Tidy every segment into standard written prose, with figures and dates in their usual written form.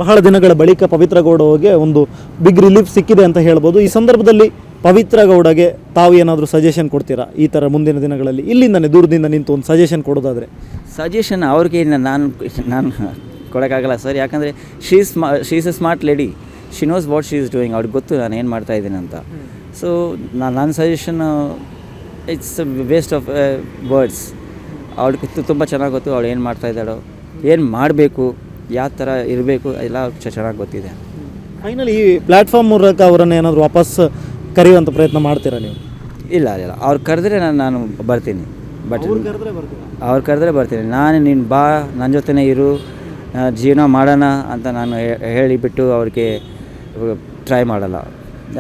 ಬಹಳ ದಿನಗಳ ಬಳಿಕ ಪವಿತ್ರ ಗೌಡಗೆ ಒಂದು ಬಿಗ್ ರಿಲೀಫ್ ಸಿಕ್ಕಿದೆ ಅಂತ ಹೇಳ್ಬೋದು. ಈ ಸಂದರ್ಭದಲ್ಲಿ ಪವಿತ್ರ ಗೌಡಗೆ ತಾವು ಏನಾದರೂ ಸಜೆಷನ್ ಕೊಡ್ತೀರಾ ಈ ಥರ ಮುಂದಿನ ದಿನಗಳಲ್ಲಿ ಇಲ್ಲಿಂದನೇ ದೂರದಿಂದ ನಿಂತು ಒಂದು ಸಜೆಷನ್ ಕೊಡೋದಾದರೆ? ಸಜೆಷನ್ ಅವ್ರಿಗೆ ನಾನು ಕೊಡೋಕ್ಕಾಗಲ್ಲ ಸರ್, ಯಾಕಂದರೆ she is A smart lady, she knows what she is doing, ಅವ್ರಿಗೆ ಗೊತ್ತು ನಾನು ಏನು ಮಾಡ್ತಾಯಿದ್ದೀನಿ ಅಂತ. ಸೊ ನನ್ನ suggestion it's waste of words. ಅವ್ಳಿಗೆ ತುಂಬ ಚೆನ್ನಾಗಿ ಗೊತ್ತು ಅವಳು ಏನು ಮಾಡ್ತಾಯಿದ್ದಾಳೋ, ಏನು ಮಾಡಬೇಕು, ಯಾವ ಥರ ಇರಬೇಕು ಎಲ್ಲ ಚೆನ್ನಾಗಿ ಗೊತ್ತಿದೆ. ಫೈನಲಿ ಈ ಪ್ಲ್ಯಾಟ್ಫಾರ್ಮ್ ಮೂಲಕ ಅವರನ್ನು ಏನಾದರೂ ವಾಪಸ್ ಕರೆಯುವಂಥ ಪ್ರಯತ್ನ ಮಾಡ್ತೀರಾ ನೀವು? ಇಲ್ಲ ಅವ್ರು ಕರೆದ್ರೆ ನಾನು ಬರ್ತೀನಿ, ಬಟ್ ಅವ್ರು ಕರೆದ್ರೆ ಬರ್ತೀನಿ. ನೀನು ಬಾ ನನ್ನ ಜೊತೆನೇ ಇರು, ಜೀವನ ಮಾಡೋಣ ಅಂತ ನಾನು ಹೇಳಿಬಿಟ್ಟು ಅವ್ರಿಗೆ ಟ್ರೈ ಮಾಡಲ್ಲ.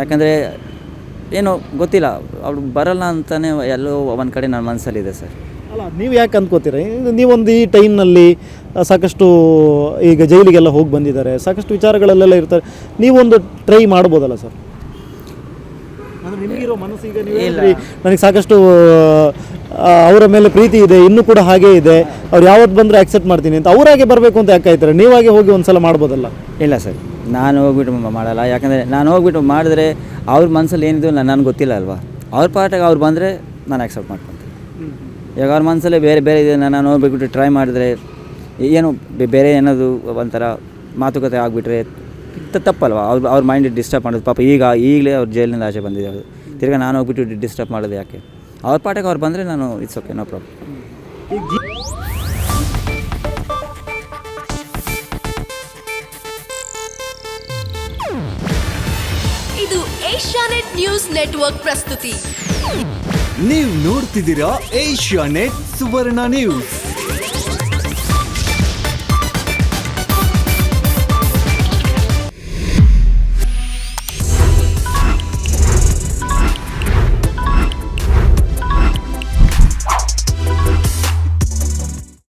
ಯಾಕಂದರೆ ಏನೋ ಗೊತ್ತಿಲ್ಲ, ಅವ್ರು ಬರಲ್ಲ ಅಂತಲೇ ಎಲ್ಲೋ ಒಂದು ಕಡೆ ನನ್ನ ಮನಸ್ಸಲ್ಲಿದೆ ಸರ್. ಅಲ್ಲ, ನೀವು ಯಾಕೆ ಅಂದ್ಕೋತೀರಿ? ನೀವೊಂದು ಈ ಟೈಮ್ನಲ್ಲಿ ಸಾಕಷ್ಟು ಈಗ ಜೈಲಿಗೆಲ್ಲ ಹೋಗಿ ಬಂದಿದ್ದಾರೆ, ಸಾಕಷ್ಟು ವಿಚಾರಗಳಲ್ಲೆಲ್ಲ ಇರ್ತಾರೆ, ನೀವೊಂದು ಟ್ರೈ ಮಾಡ್ಬೋದಲ್ಲ ಸರ್? ಅಂದರೆ ನಿಮಗಿರೋ ಮನಸ್ಸಿಗೆ ನೀವು ನನಗೆ ಸಾಕಷ್ಟು ಅವರ ಮೇಲೆ ಪ್ರೀತಿ ಇದೆ, ಇನ್ನೂ ಕೂಡ ಹಾಗೇ ಇದೆ, ಅವ್ರು ಯಾವತ್ತು ಬಂದರೆ ಆಕ್ಸೆಪ್ಟ್ ಮಾಡ್ತೀನಿ ಅಂತ ಅವರಾಗೆ ಬರಬೇಕು ಅಂತ ಯಾಕೆ ಆಯ್ತಾರೆ? ನೀವಾಗೆ ಹೋಗಿ ಒಂದು ಸಲ ಮಾಡ್ಬೋದಲ್ಲ? ಇಲ್ಲ ಸರ್, ನಾನು ಹೋಗ್ಬಿಟ್ಟು ಮಾಡಲ್ಲ. ಯಾಕಂದರೆ ನಾನು ಹೋಗ್ಬಿಟ್ಟು ಮಾಡಿದ್ರೆ ಅವ್ರ ಮನಸ್ಸಲ್ಲಿ ಏನಿದೆ ನನಗೆ ಗೊತ್ತಿಲ್ಲ ಅಲ್ವಾ. ಅವ್ರ ಪಾರ್ಟಿಗೆ ಅವ್ರು ಬಂದರೆ ನಾನು ಆಕ್ಸೆಪ್ಟ್ ಮಾಡ್ಕೊತೀನಿ. ಈಗ ಅವ್ರ ಮನಸ್ಸಲ್ಲೇ ಬೇರೆ ಬೇರೆ ಇದೆ, ನಾನು ಹೋಗ್ಬಿಟ್ಟು ಟ್ರೈ ಮಾಡಿದ್ರೆ ಏನು ಬೇರೆ ಏನಾದರೂ ಒಂಥರ ಮಾತುಕತೆ ಆಗಿಬಿಟ್ರೆ ತಪ್ಪಲ್ವ, ಅವ್ರ ಮೈಂಡ್ ಡಿಸ್ಟರ್ಬ್ ಮಾಡೋದು. ಪಾಪ ಈಗಲೇ ಅವ್ರು ಜೈಲಿನಿಂದ ಆಚೆ ಬಂದಿದ್ದಾರೆ, ತಿರ್ಗಿ ನಾನು ಹೋಗ್ಬಿಟ್ಟು ಡಿಸ್ಟರ್ಬ್ ಮಾಡೋದು ಯಾಕೆ? ಅವ್ರ ಪಾಠಕ್ಕೆ ಅವ್ರು ಬಂದರೆ ನಾನು ಇಟ್ಸ್ ಓಕೆ, ನೋ ಪ್ರಾಬ್ಲಮ್. ಇದು ಏಷ್ಯಾನೆಟ್ ನ್ಯೂಸ್ ನೆಟ್ವರ್ಕ್ ಪ್ರಸ್ತುತಿ. ನೀವು ನೋಡ್ತಿದ್ದೀರಾ ಏಷ್ಯಾನೆಟ್ ಸುವರ್ಣ ನ್ಯೂಸ್.